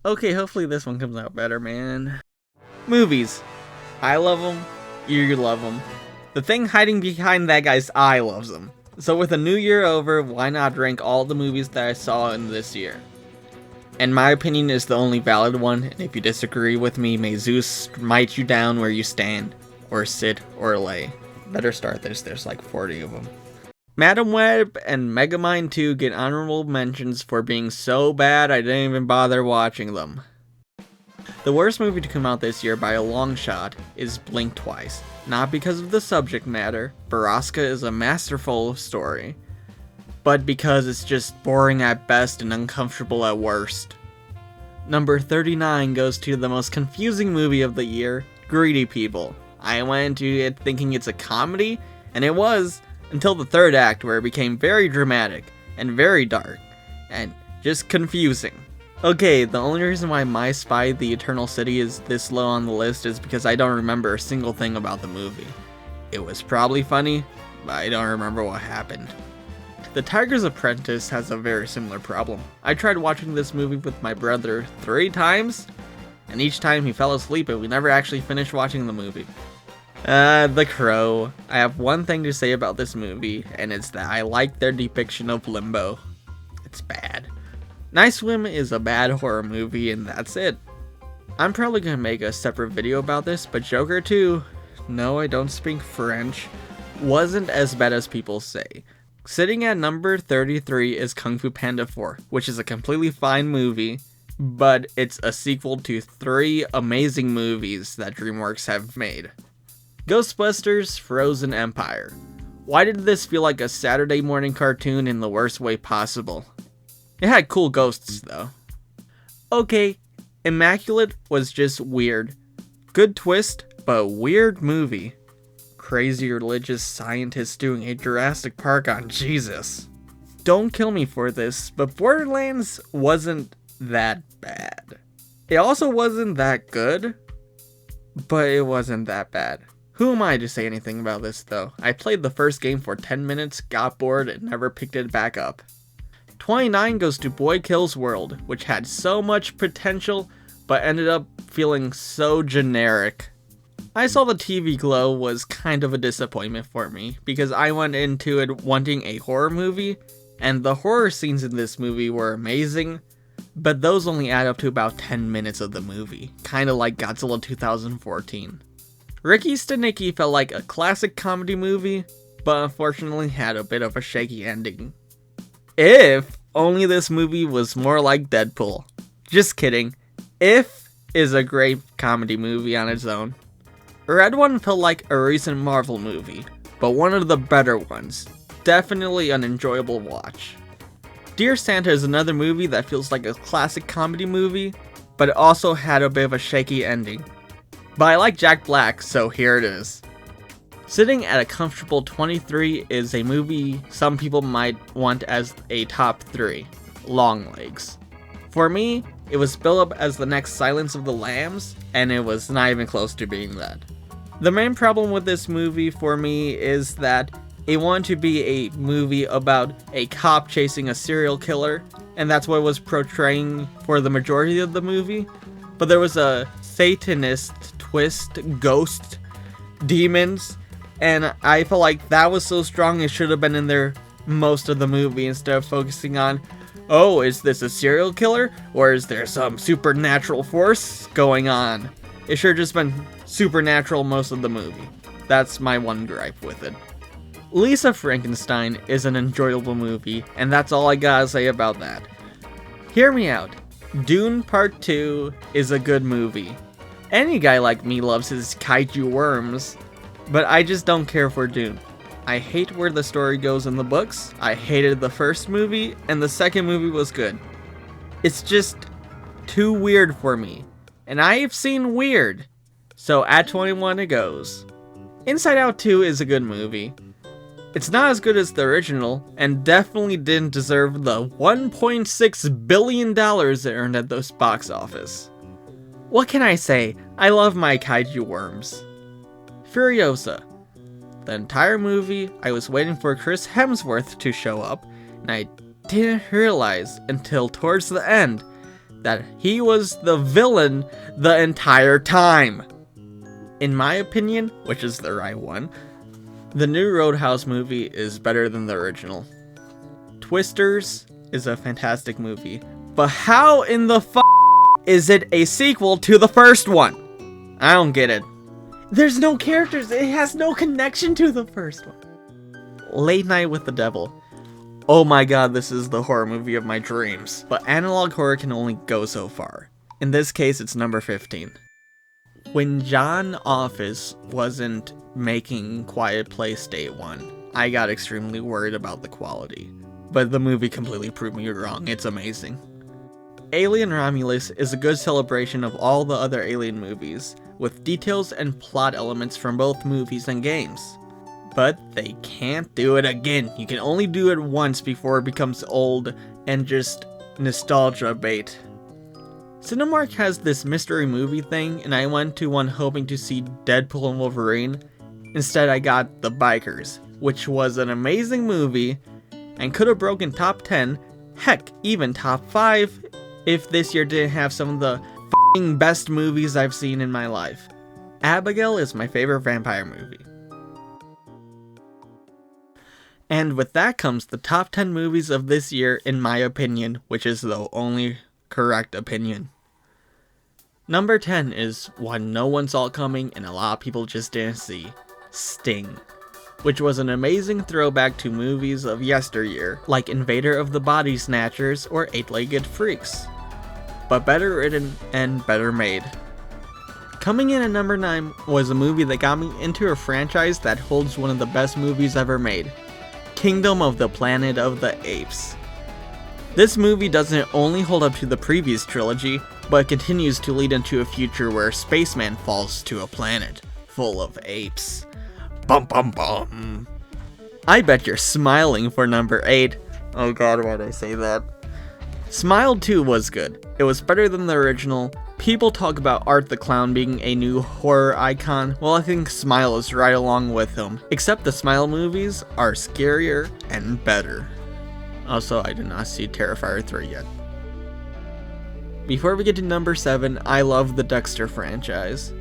Okay, hopefully this one comes out better, man. Movies. I love them. You love them. The thing hiding behind that guy's eye loves them. So with a new year over, why not rank all the movies that I saw in this year? And my opinion is the only valid one, and if you disagree with me, may Zeus smite you down where you stand, or sit, or lay. Better start this, there's like 40 of them. Madam Web and Megamind 2 get honorable mentions for being so bad I didn't even bother watching them. The worst movie to come out this year by a long shot is Blink Twice. Not because of the subject matter, Baraska is a masterful story, but because it's just boring at best and uncomfortable at worst. Number 39 goes to the most confusing movie of the year, Greedy People. I went into it thinking it's a comedy, and it was, until the third act where it became very dramatic, and very dark, and just confusing. Okay, the only reason why My Spy the Eternal City is this low on the list is because I don't remember a single thing about the movie. It was probably funny, but I don't remember what happened. The Tiger's Apprentice has a very similar problem. I tried watching this movie with my brother 3 times, and each time he fell asleep and we never actually finished watching the movie. The Crow. I have one thing to say about this movie, and it's that I like their depiction of limbo. It's bad. Night Swim is a bad horror movie, and that's it. I'm probably gonna make a separate video about this, but Joker 2, no, I don't speak French, wasn't as bad as people say. Sitting at number 33 is Kung Fu Panda 4, which is a completely fine movie, but it's a sequel to 3 amazing movies that DreamWorks have made. Ghostbusters Frozen Empire. Why did this feel like a Saturday morning cartoon in the worst way possible? It had cool ghosts though. Okay, Immaculate was just weird. Good twist, but weird movie. Crazy religious scientists doing a Jurassic Park on Jesus. Don't kill me for this, but Borderlands wasn't that bad. It also wasn't that good, but it wasn't that bad. Who am I to say anything about this though? I played the first game for 10 minutes, got bored, and never picked it back up. 29 goes to Boy Kills World, which had so much potential, but ended up feeling so generic. I Saw the TV Glow was kind of a disappointment for me, because I went into it wanting a horror movie, and the horror scenes in this movie were amazing, but those only add up to about 10 minutes of the movie, kinda like Godzilla 2014. Ricky Stenicki felt like a classic comedy movie, but unfortunately had a bit of a shaky ending. If only this movie was more like Deadpool. Just kidding. If is a great comedy movie on its own. Red One felt like a recent Marvel movie, but one of the better ones. Definitely an enjoyable watch. Dear Santa is another movie that feels like a classic comedy movie, but it also had a bit of a shaky ending. But I like Jack Black, so here it is. Sitting at a comfortable 23 is a movie some people might want as a top 3, Longlegs. For me, it was billed up as the next Silence of the Lambs, and it was not even close to being that. The main problem with this movie for me is that it wanted to be a movie about a cop chasing a serial killer, and that's what it was portraying for the majority of the movie, but there was a Satanist twist, ghost, demons, and I felt like that was so strong it should have been in there most of the movie instead of focusing on, oh, is this a serial killer? Or is there some supernatural force going on? It should have just been supernatural most of the movie. That's my one gripe with it. Lisa Frankenstein is an enjoyable movie, and that's all I gotta say about that. Hear me out. Dune Part 2 is a good movie. Any guy like me loves his kaiju worms, but I just don't care for Dune. I hate where the story goes in the books, I hated the first movie, and the second movie was good. It's just too weird for me, and I've seen weird, so at 21 it goes. Inside Out 2 is a good movie. It's not as good as the original, and definitely didn't deserve the $1.6 billion it earned at the box office. What can I say? I love my kaiju worms. Furiosa. The entire movie, I was waiting for Chris Hemsworth to show up, and I didn't realize until towards the end that he was the villain the entire time. In my opinion, which is the right one, the new Roadhouse movie is better than the original. Twisters is a fantastic movie, but how in the is it a sequel to the first one? I don't get it. There's no characters, it has no connection to the first one. Late Night with the Devil. Oh my god, this is the horror movie of my dreams. But analog horror can only go so far. In this case, it's number 15. When John Office wasn't making Quiet Place Day 1, I got extremely worried about the quality. But the movie completely proved me wrong, it's amazing. Alien Romulus is a good celebration of all the other Alien movies, with details and plot elements from both movies and games. But they can't do it again. You can only do it once before it becomes old and just nostalgia bait. Cinemark has this mystery movie thing, and I went to one hoping to see Deadpool and Wolverine. Instead, I got The Bikers, which was an amazing movie and could have broken top 10, heck, even top 5, if this year didn't have some of the f***ing best movies I've seen in my life. Abigail is my favorite vampire movie. And with that comes the top 10 movies of this year, in my opinion, which is the only correct opinion. Number 10 is one no one saw coming and a lot of people just didn't see, Sting, which was an amazing throwback to movies of yesteryear, like Invader of the Body Snatchers or Eight-Legged Freaks, but better written and better made. Coming in at number 9 was a movie that got me into a franchise that holds one of the best movies ever made, Kingdom of the Planet of the Apes. This movie doesn't only hold up to the previous trilogy, but continues to lead into a future where a spaceman falls to a planet full of apes. Bum bum bum. I bet you're smiling for number 8. Oh god, why'd I say that? Smile 2 was good. It was better than the original. People talk about Art the Clown being a new horror icon. Well, I think Smile is right along with him. Except the Smile movies are scarier and better. Also, I did not see Terrifier 3 yet. Before we get to number 7, I love the Dexter franchise.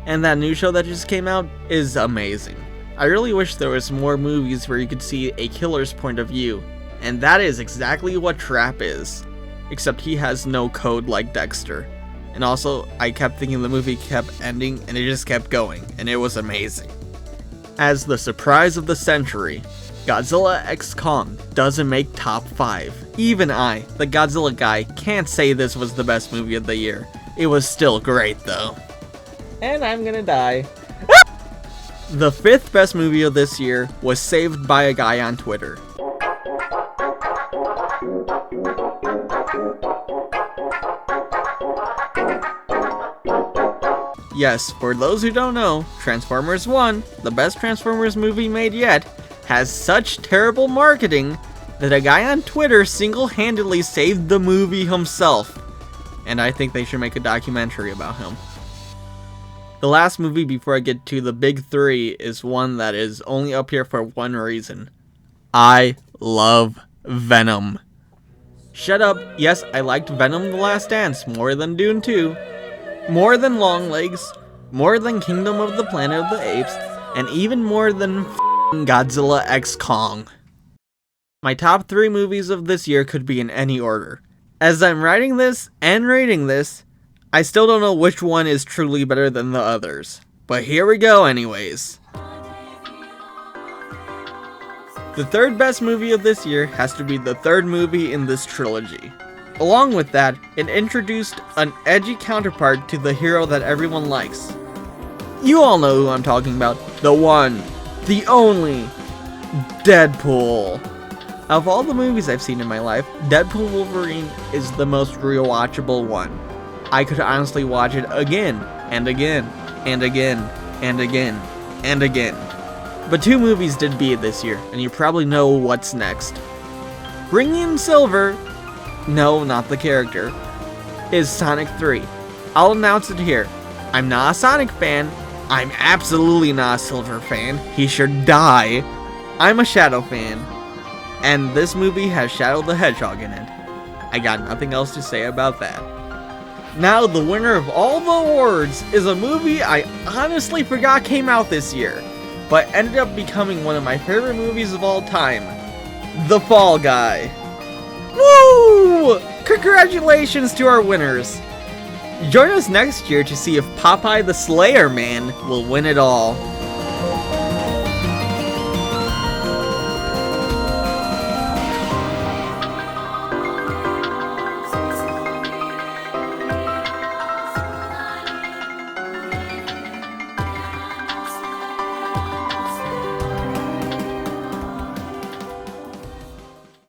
And that new show that just came out is amazing. I really wish there was more movies where you could see a killer's point of view. And that is exactly what Trap is. Except he has no code like Dexter. And also, I kept thinking the movie kept ending and it just kept going. And it was amazing. As the surprise of the century, Godzilla x Kong doesn't make top 5. Even I, the Godzilla guy, can't say this was the best movie of the year. It was still great though. And I'm gonna die. The 5th best movie of this year was Saved by a Guy on Twitter. Yes, for those who don't know, Transformers 1, the best Transformers movie made yet, has such terrible marketing that a guy on Twitter single-handedly saved the movie himself. And I think they should make a documentary about him. The last movie before I get to the big 3 is one that is only up here for one reason. I love Venom. Shut up, yes, I liked Venom The Last Dance more than Dune 2, more than Longlegs, more than Kingdom of the Planet of the Apes, and even more than Godzilla x Kong. My top 3 movies of this year could be in any order. As I'm writing this and rating this, I still don't know which one is truly better than the others. But here we go anyways. The 3rd best movie of this year has to be the 3rd movie in this trilogy. Along with that, it introduced an edgy counterpart to the hero that everyone likes. You all know who I'm talking about. The one, the only, Deadpool. Of all the movies I've seen in my life, Deadpool Wolverine is the most rewatchable one. I could honestly watch it again, and again, and again, and again, and again. But 2 movies did beat it this year, and you probably know what's next. Ringing in Silver, no, not the character, is Sonic 3. I'll announce it here. I'm not a Sonic fan. I'm absolutely not a Silver fan. He should die. I'm a Shadow fan. And this movie has Shadow the Hedgehog in it. I got nothing else to say about that. Now, the winner of all the awards is a movie I honestly forgot came out this year, but ended up becoming one of my favorite movies of all time, The Fall Guy. Woo! Congratulations to our winners! Join us next year to see if Popeye the Slayer Man will win it all.